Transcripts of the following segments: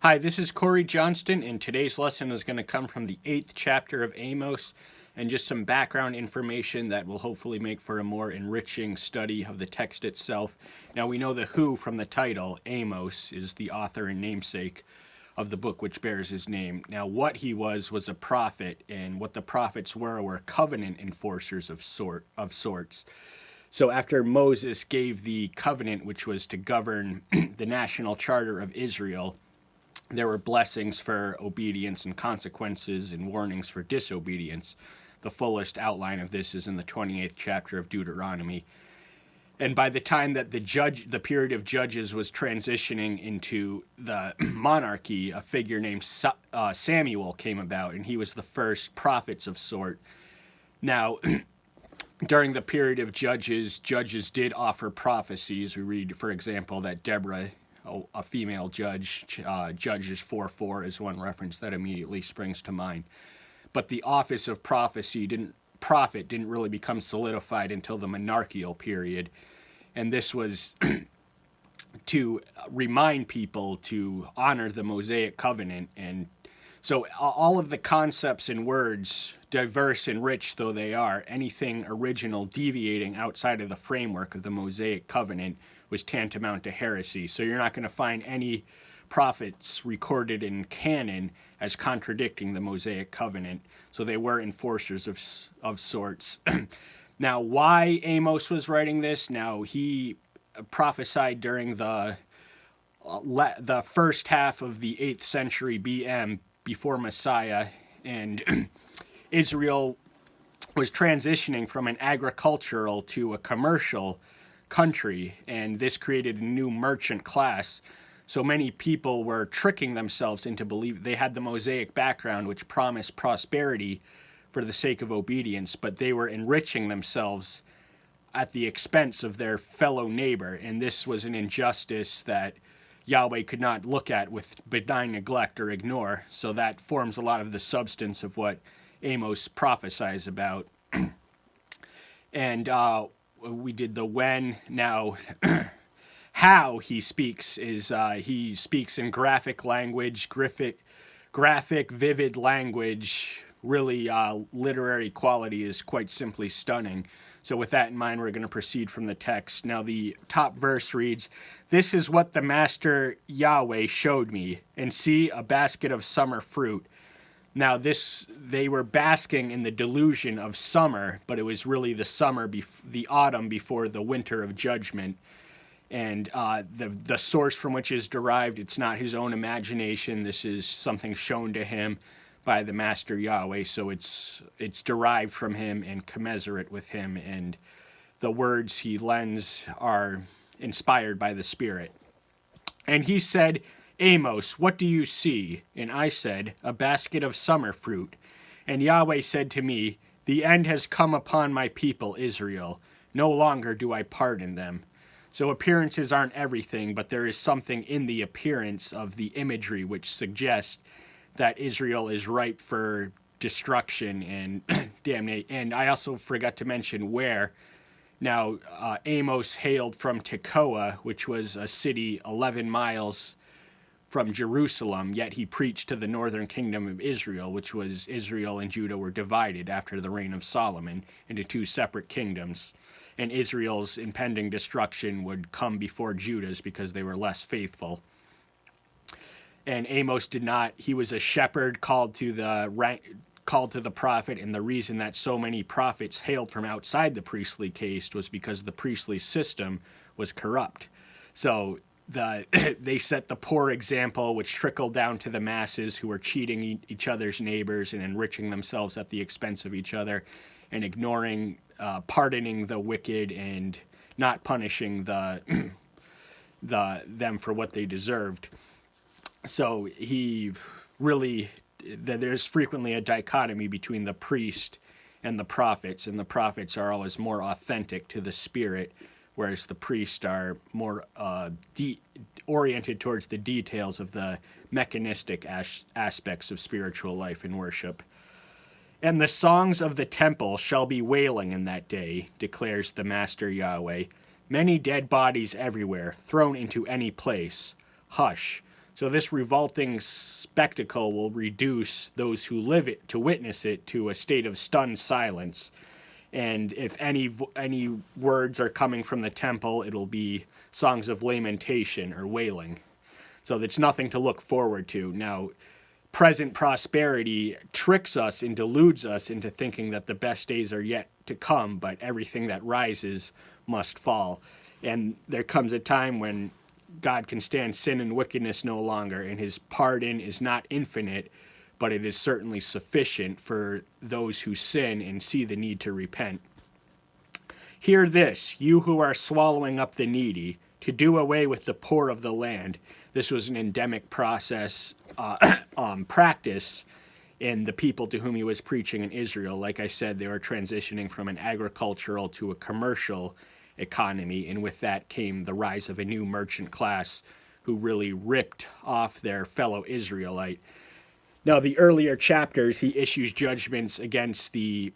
Hi, this is Corey Johnston, and today's lesson is going to come from the 8th chapter of Amos, and just some background information that will hopefully make for a more enriching study of the text itself. Now, we know the who from the title. Amos is the author and namesake of the book which bears his name. Now, what he was a prophet, and what the prophets were covenant enforcers of sorts. So after Moses gave the covenant, which was to govern the national charter of Israel, there were blessings for obedience and consequences and warnings for disobedience. The fullest outline of this is in the 28th chapter of Deuteronomy. And by the time that the period of judges was transitioning into the monarchy, a figure named Samuel came about, and he was the first prophets of sort. Now, during the period of judges did offer prophecies. We read, for example, that Deborah, a female judge, Judges 4:4 is one reference that immediately springs to mind. But the office of prophet didn't really become solidified until the monarchical period. And this was to remind people to honor the Mosaic covenant. And so all of the concepts and words, diverse and rich though they are, anything original deviating outside of the framework of the Mosaic covenant was tantamount to heresy. So you're not going to find any prophets recorded in canon as contradicting the Mosaic covenant. So they were enforcers of sorts. Now, why Amos was writing this? Now, he prophesied during the first half of the 8th century BM, before Messiah, and Israel was transitioning from an agricultural to a commercial country, and this created a new merchant class. So many people were tricking themselves into believing they had the Mosaic background, which promised prosperity for the sake of obedience, but they were enriching themselves at the expense of their fellow neighbor, and this was an injustice that Yahweh could not look at with benign neglect or ignore. So that forms a lot of the substance of what Amos prophesies about. And we did the when. Now, how he speaks is he speaks in graphic language, vivid language. Really, literary quality is quite simply stunning. So with that in mind, we're going to proceed from the text. Now, the top verse reads, "This is what the Master Yahweh showed me, and see, a basket of summer fruit." Now, they were basking in the delusion of summer, but it was really the autumn before the winter of judgment. And the source from which is derived, it's not his own imagination. This is something shown to him by the Master Yahweh, so it's derived from him and commensurate with him, and the words he lends are inspired by the Spirit. "And he said, 'Amos, what do you see?' And I said, 'A basket of summer fruit.' And Yahweh said to me, 'The end has come upon my people Israel. No longer do I pardon them.'" So appearances aren't everything, but there is something in the appearance of the imagery which suggests that Israel is ripe for destruction and damnation. And I also forgot to mention where. Now, Amos hailed from Tekoa, which was a city 11 miles from Jerusalem, yet he preached to the northern kingdom of Israel, which was Israel and Judah were divided after the reign of Solomon into two separate kingdoms. And Israel's impending destruction would come before Judah's because they were less faithful. And Amos he was a shepherd called to the prophet, and the reason that so many prophets hailed from outside the priestly caste was because the priestly system was corrupt. So they set the poor example, which trickled down to the masses who were cheating each other's neighbors and enriching themselves at the expense of each other, and ignoring, pardoning the wicked and not punishing them for what they deserved. So there's frequently a dichotomy between the priest and the prophets are always more authentic to the Spirit, whereas the priests are more oriented towards the details of the mechanistic aspects of spiritual life and worship. "And the songs of the temple shall be wailing in that day, declares the Master Yahweh. Many dead bodies everywhere, thrown into any place. Hush, So this revolting spectacle will reduce those who live it to witness it to a state of stunned silence. And if any words are coming from the temple, it'll be songs of lamentation or wailing. So it's nothing to look forward to. Now, present prosperity tricks us and deludes us into thinking that the best days are yet to come, but everything that rises must fall. And there comes a time when God can stand sin and wickedness no longer, and his pardon is not infinite, but it is certainly sufficient for those who sin and see the need to repent. Hear this, you who are swallowing up the needy, to do away with the poor of the land. This was an endemic practice in the people to whom he was preaching in Israel. Like I said, they were transitioning from an agricultural to a commercial economy, and with that came the rise of a new merchant class who really ripped off their fellow Israelite. Now, the earlier chapters, he issues judgments against the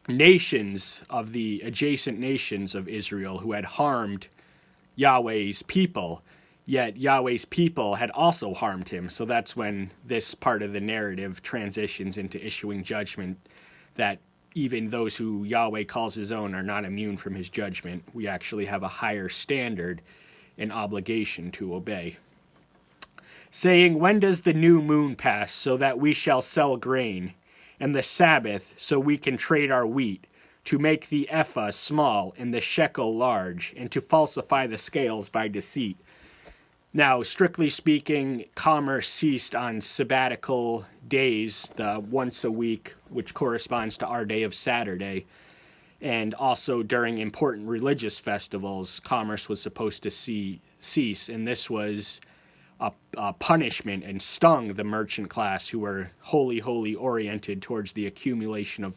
nations of the adjacent nations of Israel who had harmed Yahweh's people, yet Yahweh's people had also harmed him. So that's when this part of the narrative transitions into issuing judgment that even those who Yahweh calls his own are not immune from his judgment. We actually have a higher standard and obligation to obey. Saying, when does the new moon pass, so that we shall sell grain, and the Sabbath, so we can trade our wheat, to make the ephah small and the shekel large, and to falsify the scales by deceit. Now, strictly speaking, commerce ceased on sabbatical days, the once a week, which corresponds to our day of Saturday, and also during important religious festivals, commerce was supposed to cease, and this was a punishment and stung the merchant class who were wholly oriented towards the accumulation of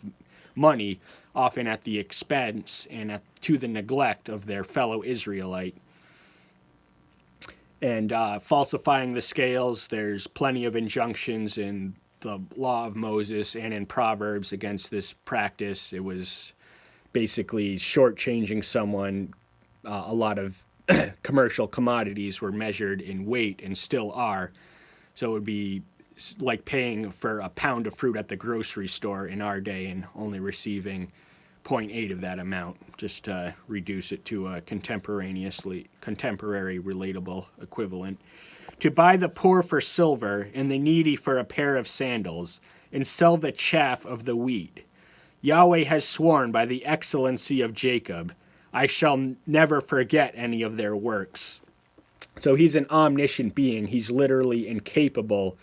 money, often at the expense and to the neglect of their fellow Israelite. And falsifying the scales, there's plenty of injunctions in the law of Moses and in Proverbs against this practice. It was basically shortchanging someone. A lot of commercial commodities were measured in weight and still are. So it would be like paying for a pound of fruit at the grocery store in our day and only receiving 0.8 of that amount, just to reduce it to a contemporary relatable equivalent. To buy the poor for silver and the needy for a pair of sandals, and sell the chaff of the wheat. Yahweh has sworn by the excellency of Jacob, I shall never forget any of their works. So he's an omniscient being. He's literally incapable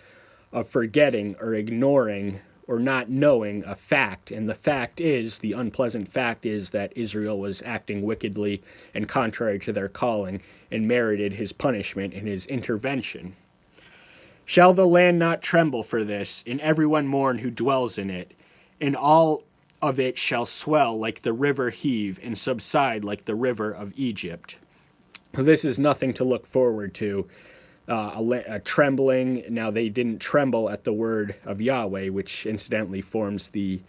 of forgetting or ignoring or not knowing a fact. And the unpleasant fact is that Israel was acting wickedly and contrary to their calling and merited his punishment and his intervention. Shall the land not tremble for this, and everyone mourn who dwells in it, and all of it shall swell like the river heave and subside like the river of Egypt. This is nothing to look forward to. A trembling. Now, they didn't tremble at the word of Yahweh, which incidentally forms the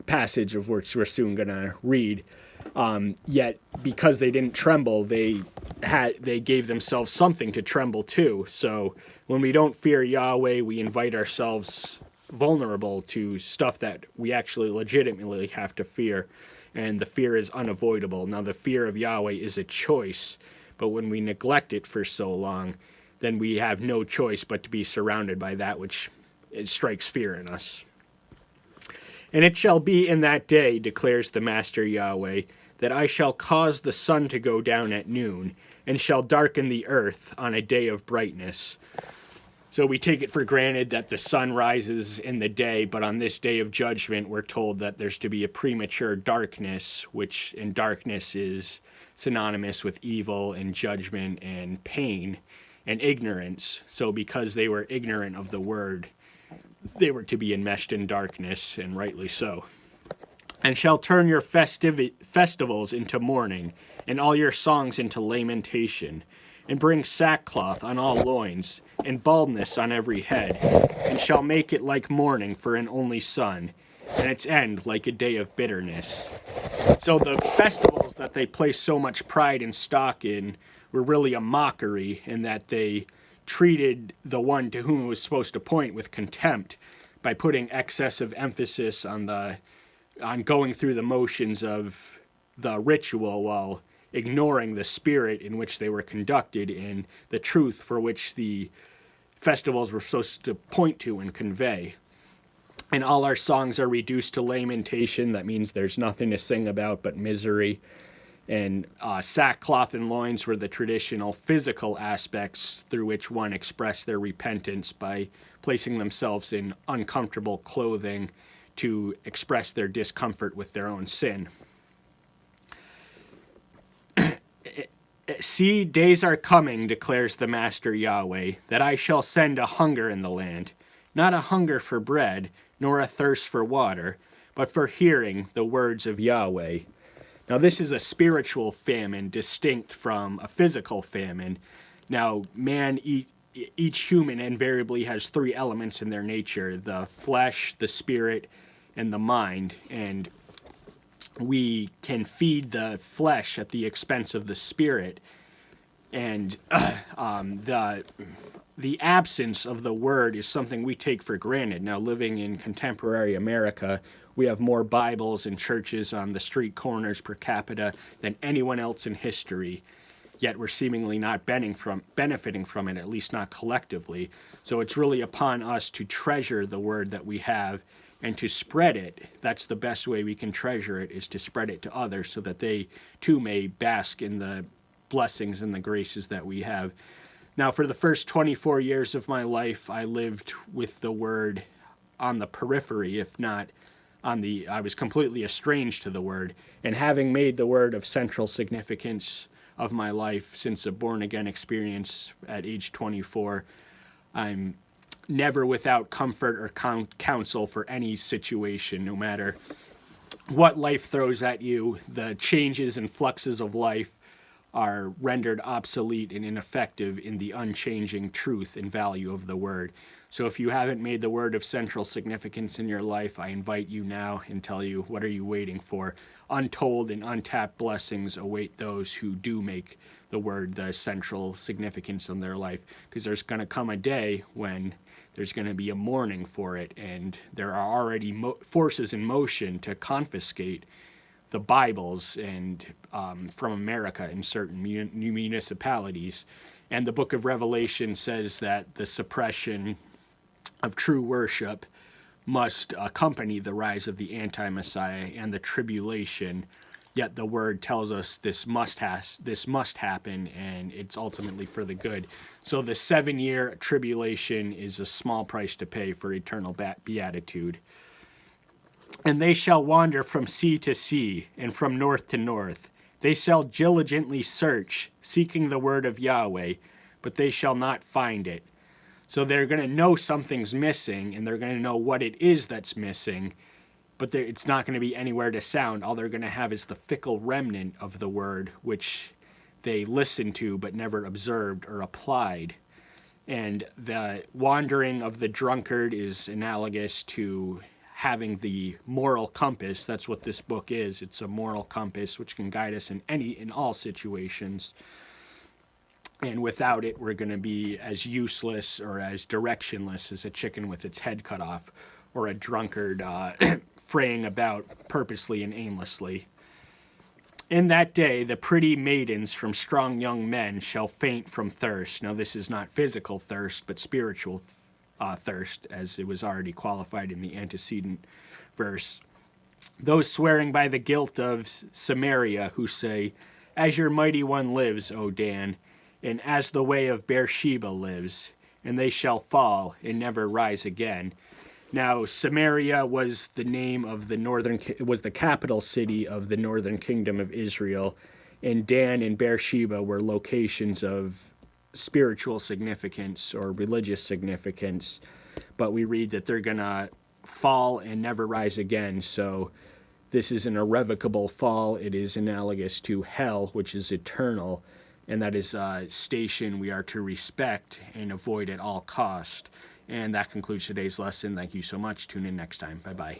passage of which we're soon going to read. Yet, because they didn't tremble, they gave themselves something to tremble to. So, when we don't fear Yahweh, we invite ourselves vulnerable to stuff that we actually legitimately have to fear, and the fear is unavoidable. Now, the fear of Yahweh is a choice, but when we neglect it for so long, then we have no choice but to be surrounded by that which strikes fear in us. And it shall be in that day, declares the Master Yahweh, that I shall cause the sun to go down at noon, and shall darken the earth on a day of brightness. So we take it for granted that the sun rises in the day, but on this day of judgment, we're told that there's to be a premature darkness, which in darkness is synonymous with evil and judgment and pain and ignorance. So because they were ignorant of the word, they were to be enmeshed in darkness, and rightly so. And shall turn your festivals into mourning, and all your songs into lamentation, and bring sackcloth on all loins, and baldness on every head, and shall make it like mourning for an only son, and its end like a day of bitterness. So the festivals that they placed so much pride and stock in were really a mockery, in that they treated the one to whom it was supposed to point with contempt by putting excessive emphasis on going through the motions of the ritual while ignoring the spirit in which they were conducted and the truth for which the festivals were supposed to point to and convey. And all our songs are reduced to lamentation. That means there's nothing to sing about but misery. And sackcloth and loins were the traditional physical aspects through which one expressed their repentance by placing themselves in uncomfortable clothing to express their discomfort with their own sin. See, days are coming, declares the Master Yahweh, that I shall send a hunger in the land, not a hunger for bread, nor a thirst for water, but for hearing the words of Yahweh. Now, this is a spiritual famine distinct from a physical famine. Now, each human invariably has three elements in their nature: the flesh, the spirit, and the mind. And we can feed the flesh at the expense of the spirit. And the absence of the word is something we take for granted. Now, living in contemporary America, we have more Bibles and churches on the street corners per capita than anyone else in history, yet we're seemingly not benefiting from it, at least not collectively. So it's really upon us to treasure the word that we have and to spread it. That's the best way we can treasure it, is to spread it to others so that they too may bask in the blessings and the graces that we have. Now, for the first 24 years of my life, I lived with the word on the periphery, if not I was completely estranged to the word. And having made the word of central significance of my life since a born-again experience at age 24, I'm never without comfort or counsel for any situation, no matter what life throws at you. The changes and fluxes of life are rendered obsolete and ineffective in the unchanging truth and value of the word. So if you haven't made the word of central significance in your life, I invite you now and tell you, what are you waiting for? Untold and untapped blessings await those who do make the word the central significance in their life, because there's going to come a day when there's going to be a mourning for it, and there are already forces in motion to confiscate the Bibles and from America in certain municipalities. And the book of Revelation says that the suppression of true worship must accompany the rise of the anti-Messiah and the tribulation. Yet the word tells us this must happen, and it's ultimately for the good. So the 7-year tribulation is a small price to pay for eternal beatitude. And they shall wander from sea to sea, and from north to north. They shall diligently search, seeking the word of Yahweh, but they shall not find it. So they're going to know something's missing, and they're going to know what it is that's missing, but it's not going to be anywhere to sound. All they're going to have is the fickle remnant of the word, which they listened to but never observed or applied. And the wandering of the drunkard is analogous to having the moral compass. That's what this book is. It's a moral compass which can guide us in all situations. And without it, we're going to be as useless or as directionless as a chicken with its head cut off, or a drunkard fraying about purposely and aimlessly. In that day, the pretty maidens from strong young men shall faint from thirst. Now, this is not physical thirst, but spiritual thirst, as it was already qualified in the antecedent verse. Those swearing by the guilt of Samaria, who say, "As your mighty one lives, O Dan, and as the way of Beersheba lives," and they shall fall and never rise again. Now, Samaria was the name of was the capital city of the northern kingdom of Israel, and Dan and Beersheba were locations of spiritual significance or religious significance. But we read that they're going to fall and never rise again. So this is an irrevocable fall. It is analogous to hell, which is eternal. And that is a station we are to respect and avoid at all cost. And that concludes today's lesson. Thank you so much. Tune in next time. Bye-bye.